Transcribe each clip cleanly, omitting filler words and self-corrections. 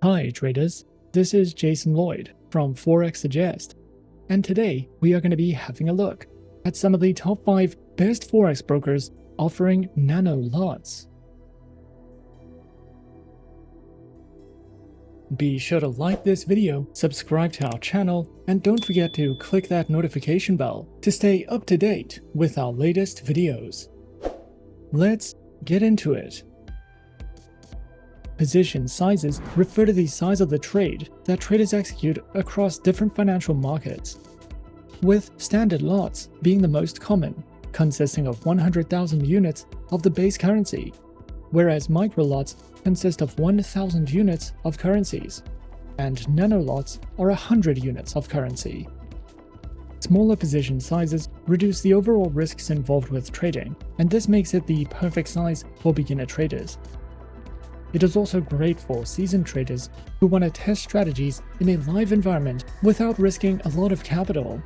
Hi traders, this is Jason Lloyd from Forexsuggest, and today we are going to be having a look at some of the top 5 best Forex brokers offering Nano lots. Be sure to like this video, subscribe to our channel, and don't forget to click that notification bell to stay up to date with our latest videos. Let's get into it. Position sizes refer to the size of the trade that traders execute across different financial markets, with standard lots being the most common, consisting of 100,000 units of the base currency, whereas micro lots consist of 1,000 units of currencies, and nano lots are 100 units of currency. Smaller position sizes reduce the overall risks involved with trading, and this makes it the perfect size for beginner traders. It is also great for seasoned traders who want to test strategies in a live environment without risking a lot of capital.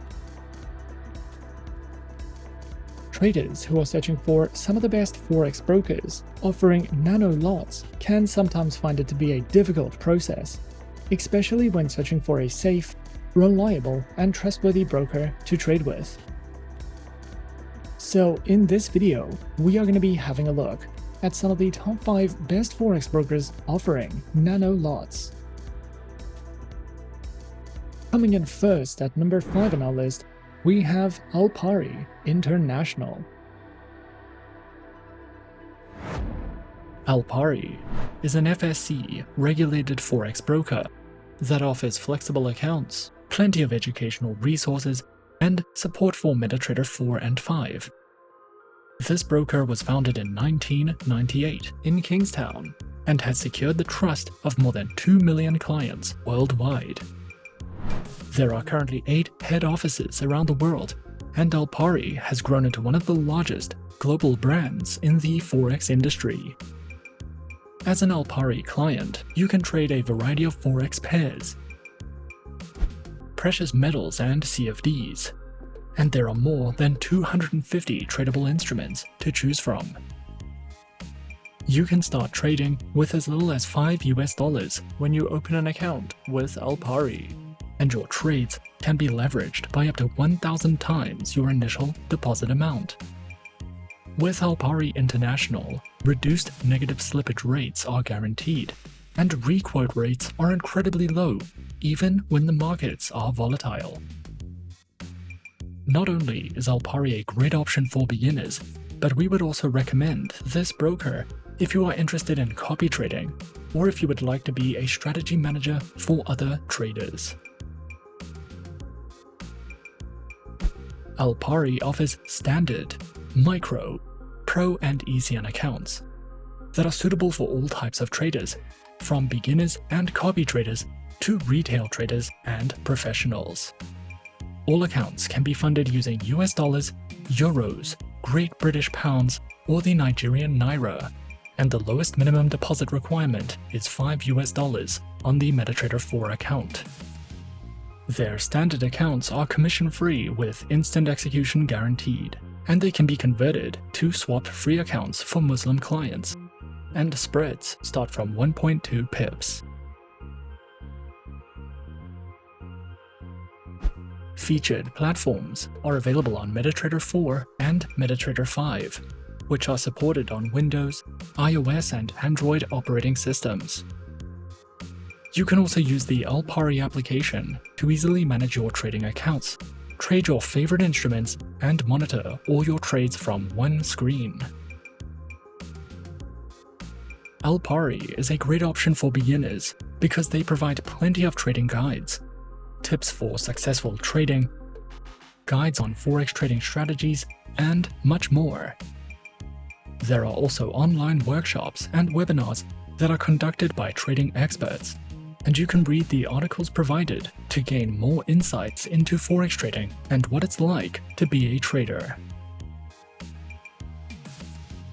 Traders who are searching for some of the best Forex brokers offering nano lots can sometimes find it to be a difficult process, especially when searching for a safe, reliable, and trustworthy broker to trade with. So in this video, we are going to be having a look at some of the top 5 best Forex brokers offering nano lots. Coming in first at number 5 on our list, we have Alpari International. Alpari is an FSC-regulated Forex broker that offers flexible accounts, plenty of educational resources, and support for MetaTrader 4 and 5. This broker was founded in 1998 in Kingstown and has secured the trust of more than 2 million clients worldwide. There are currently 8 head offices around the world, and Alpari has grown into one of the largest global brands in the Forex industry. As an Alpari client, you can trade a variety of Forex pairs, precious metals and CFDs, and there are more than 250 tradable instruments to choose from. You can start trading with as little as $5 when you open an account with Alpari, and your trades can be leveraged by up to 1,000 times your initial deposit amount. With Alpari International, reduced negative slippage rates are guaranteed, and requote rates are incredibly low, even when the markets are volatile. Not only is Alpari a great option for beginners, but we would also recommend this broker if you are interested in copy trading, or if you would like to be a strategy manager for other traders. Alpari offers standard, micro, pro, and ECN accounts that are suitable for all types of traders, from beginners and copy traders to retail traders and professionals. All accounts can be funded using US dollars, euros, Great British pounds, or the Nigerian naira, and the lowest minimum deposit requirement is $5 on the MetaTrader 4 account. Their standard accounts are commission-free with instant execution guaranteed, and they can be converted to swap-free accounts for Muslim clients, and spreads start from 1.2 pips. Featured platforms are available on MetaTrader 4 and MetaTrader 5, which are supported on Windows, iOS, and Android operating systems. You can also use the Alpari application to easily manage your trading accounts, trade your favorite instruments, and monitor all your trades from one screen. Alpari is a great option for beginners because they provide plenty of trading guides, tips for successful trading, guides on Forex trading strategies, and much more. There are also online workshops and webinars that are conducted by trading experts, and you can read the articles provided to gain more insights into Forex trading and what it's like to be a trader.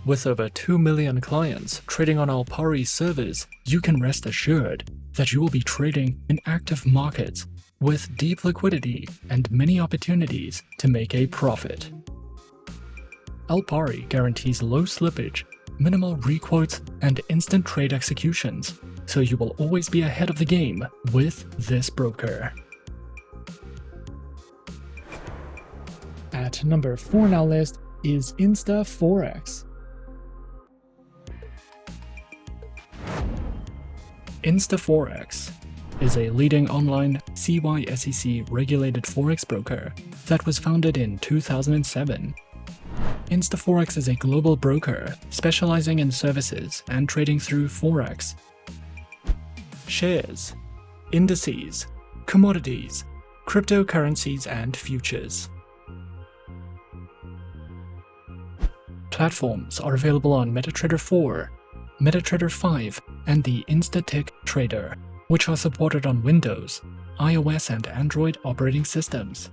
With over 2 million clients trading on Alpari servers, you can rest assured that you will be trading in active markets with deep liquidity and many opportunities to make a profit. Alpari guarantees low slippage minimal requotes, and instant trade executions, so you will always be ahead of the game with this broker. At number 4 on our list is InstaForex. InstaForex is a leading online CYSEC-regulated Forex broker that was founded in 2007. InstaForex is a global broker specializing in services and trading through Forex, shares, indices, commodities, cryptocurrencies, and futures. Platforms are available on MetaTrader 4, MetaTrader 5, and the InstaTrader, which are supported on Windows, iOS, and Android operating systems.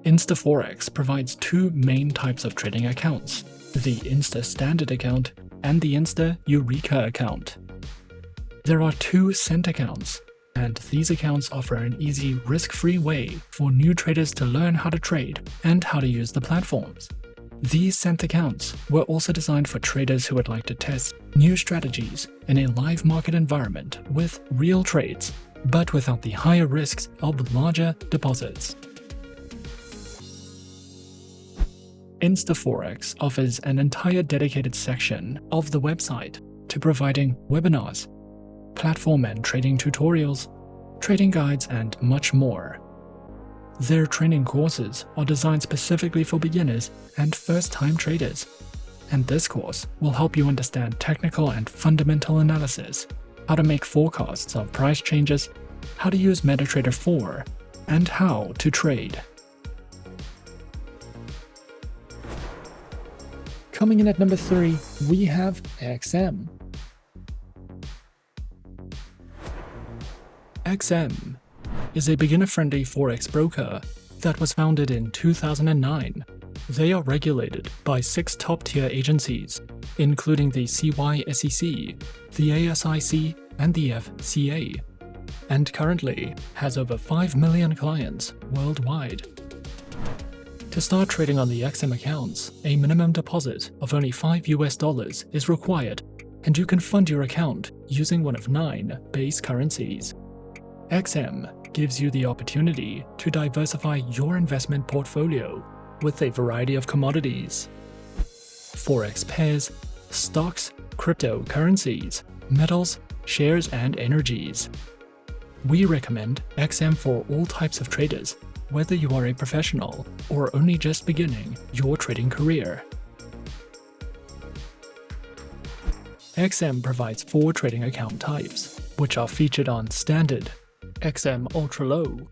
InstaForex provides two main types of trading accounts, the Insta Standard account and the Insta Eureka account. There are two cent accounts, and these accounts offer an easy, risk-free way for new traders to learn how to trade and how to use the platforms. These cent accounts were also designed for traders who would like to test new strategies in a live market environment with real trades, but without the higher risks of larger deposits. InstaForex offers an entire dedicated section of the website to providing webinars, platform and trading tutorials, trading guides, and much more. Their training courses are designed specifically for beginners and first-time traders, and this course will help you understand technical and fundamental analysis, how to make forecasts of price changes, how to use MetaTrader 4, and how to trade. Coming in at number 3, we have XM. XM is a beginner-friendly Forex broker that was founded in 2009. They are regulated by 6 top-tier agencies, including the CYSEC, the ASIC, and the FCA, and currently has over 5 million clients worldwide. To start trading on the XM accounts, a minimum deposit of only $5 is required, and you can fund your account using one of 9 base currencies. XM gives you the opportunity to diversify your investment portfolio with a variety of commodities, Forex pairs, stocks, cryptocurrencies, metals, shares, and energies. We recommend XM for all types of traders, whether you are a professional or only just beginning your trading career. XM provides 4 trading account types, which are featured on Standard, XM Ultra Low,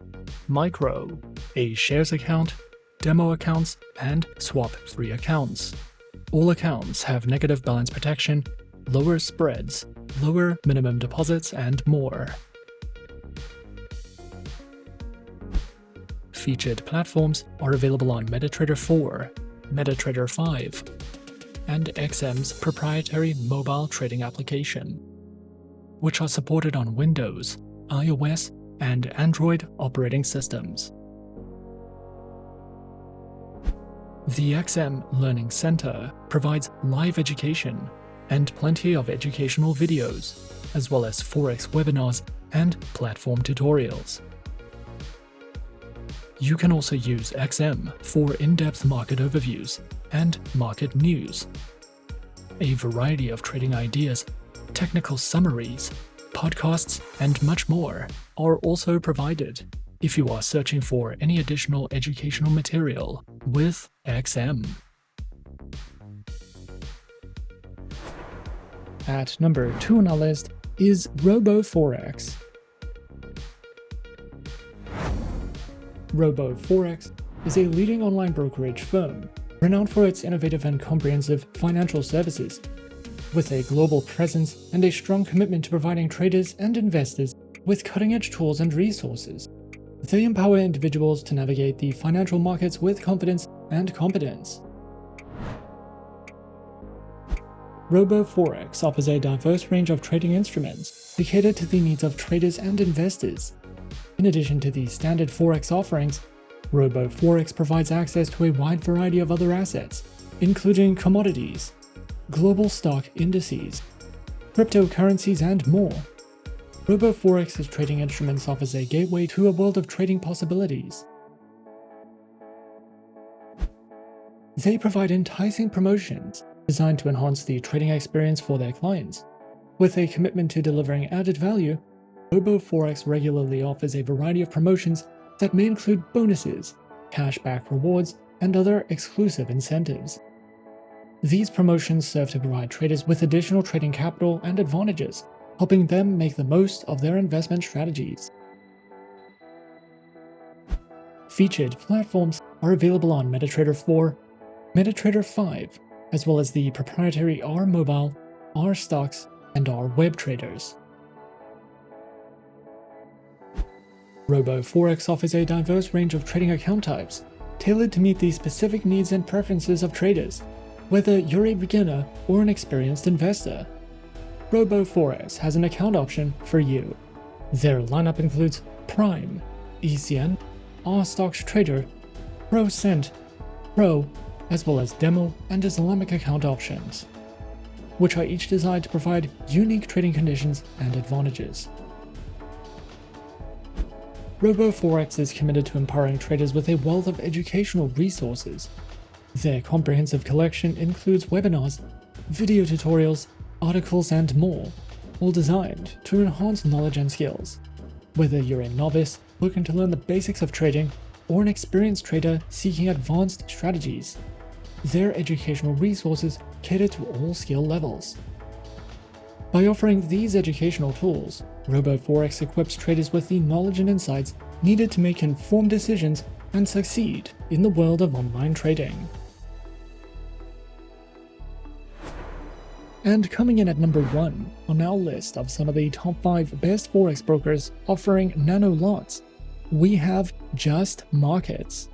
Micro, a shares account, demo accounts, and swap-free accounts. All accounts have negative balance protection, lower spreads, lower minimum deposits, and more. Featured platforms are available on MetaTrader 4, MetaTrader 5, and XM's proprietary mobile trading application, which are supported on Windows, iOS, and Android operating systems. The XM Learning Center provides live education and plenty of educational videos, as well as Forex webinars and platform tutorials. You can also use XM for in-depth market overviews and market news. A variety of trading ideas, technical summaries, podcasts, and much more are also provided if you are searching for any additional educational material with XM. At number 2 on our list is RoboForex. RoboForex is a leading online brokerage firm renowned for its innovative and comprehensive financial services. With a global presence and a strong commitment to providing traders and investors with cutting-edge tools and resources, they empower individuals to navigate the financial markets with confidence and competence. RoboForex offers a diverse range of trading instruments to cater to the needs of traders and investors. In addition to the standard Forex offerings, RoboForex provides access to a wide variety of other assets, including commodities, global stock indices, cryptocurrencies, and more. RoboForex's trading instruments offers a gateway to a world of trading possibilities. They provide enticing promotions designed to enhance the trading experience for their clients. With a commitment to delivering added value, RoboForex regularly offers a variety of promotions that may include bonuses, cashback rewards, and other exclusive incentives. These promotions serve to provide traders with additional trading capital and advantages, helping them make the most of their investment strategies. Featured platforms are available on MetaTrader 4, MetaTrader 5, as well as the proprietary R Mobile, R Stocks, and R Web traders. RoboForex offers a diverse range of trading account types, tailored to meet the specific needs and preferences of traders, whether you're a beginner or an experienced investor. RoboForex has an account option for you. Their lineup includes Prime, ECN, R Stocks Trader, Pro Cent, Pro, as well as Demo and Islamic account options, which are each designed to provide unique trading conditions and advantages. RoboForex is committed to empowering traders with a wealth of educational resources. Their comprehensive collection includes webinars, video tutorials, articles, and more, all designed to enhance knowledge and skills. Whether you're a novice looking to learn the basics of trading or an experienced trader seeking advanced strategies, their educational resources cater to all skill levels. By offering these educational tools, RoboForex equips traders with the knowledge and insights needed to make informed decisions and succeed in the world of online trading. And coming in at number 1 on our list of some of the top 5 best Forex brokers offering Nano lots, we have JustMarkets.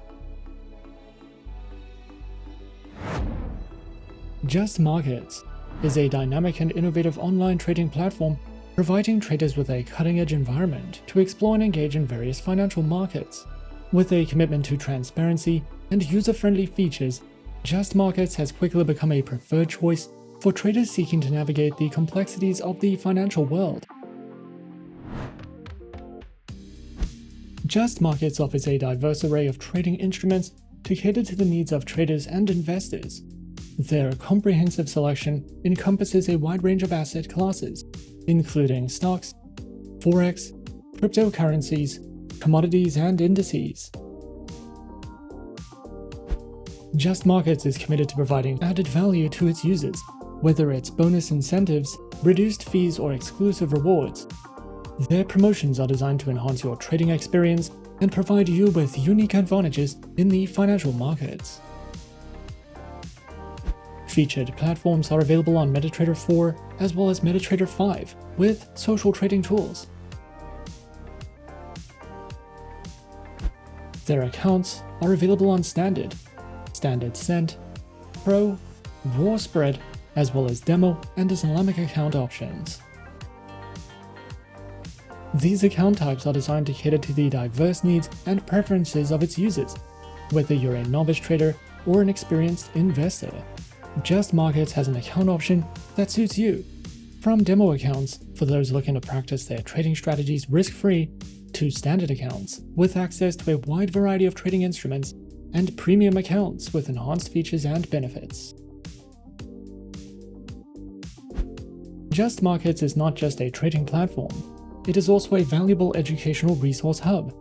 JustMarkets is a dynamic and innovative online trading platform providing traders with a cutting-edge environment to explore and engage in various financial markets. With a commitment to transparency and user-friendly features, JustMarkets has quickly become a preferred choice for traders seeking to navigate the complexities of the financial world. JustMarkets offers a diverse array of trading instruments to cater to the needs of traders and investors. Their comprehensive selection encompasses a wide range of asset classes, including stocks, forex, cryptocurrencies, commodities, and indices. JustMarkets is committed to providing added value to its users, whether it's bonus incentives, reduced fees, or exclusive rewards. Their promotions are designed to enhance your trading experience and provide you with unique advantages in the financial markets. Featured platforms are available on MetaTrader 4 as well as MetaTrader 5 with social trading tools. Their accounts are available on Standard, Standard Cent, Pro, War Spread, as well as Demo and Islamic account options. These account types are designed to cater to the diverse needs and preferences of its users, whether you're a novice trader or an experienced investor. JustMarkets has an account option that suits you, from demo accounts for those looking to practice their trading strategies risk-free, to standard accounts with access to a wide variety of trading instruments, and premium accounts with enhanced features and benefits. JustMarkets is not just a trading platform, it is also a valuable educational resource hub.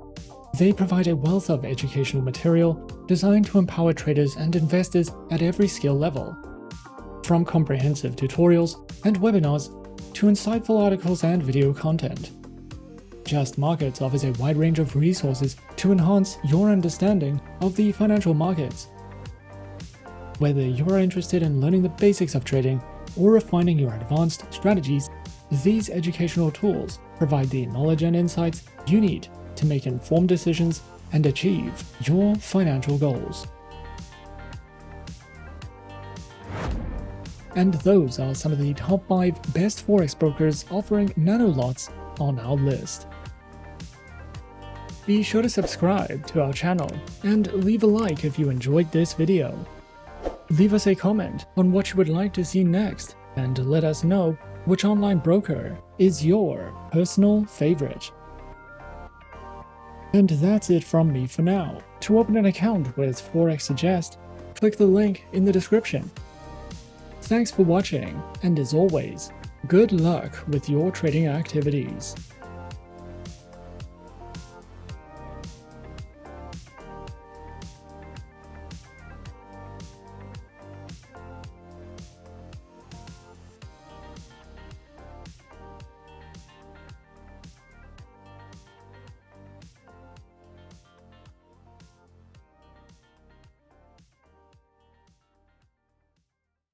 They provide a wealth of educational material designed to empower traders and investors at every skill level. From comprehensive tutorials and webinars to insightful articles and video content, JustMarkets offers a wide range of resources to enhance your understanding of the financial markets. Whether you are interested in learning the basics of trading or refining your advanced strategies, these educational tools provide the knowledge and insights you need to make informed decisions and achieve your financial goals. And those are some of the top 5 best Forex brokers offering Nano lots on our list. Be sure to subscribe to our channel and leave a like if you enjoyed this video. Leave us a comment on what you would like to see next, and let us know which online broker is your personal favorite. And that's it from me for now. To open an account with Forexsuggest, click the link in the description. Thanks for watching, and as always, good luck with your trading activities.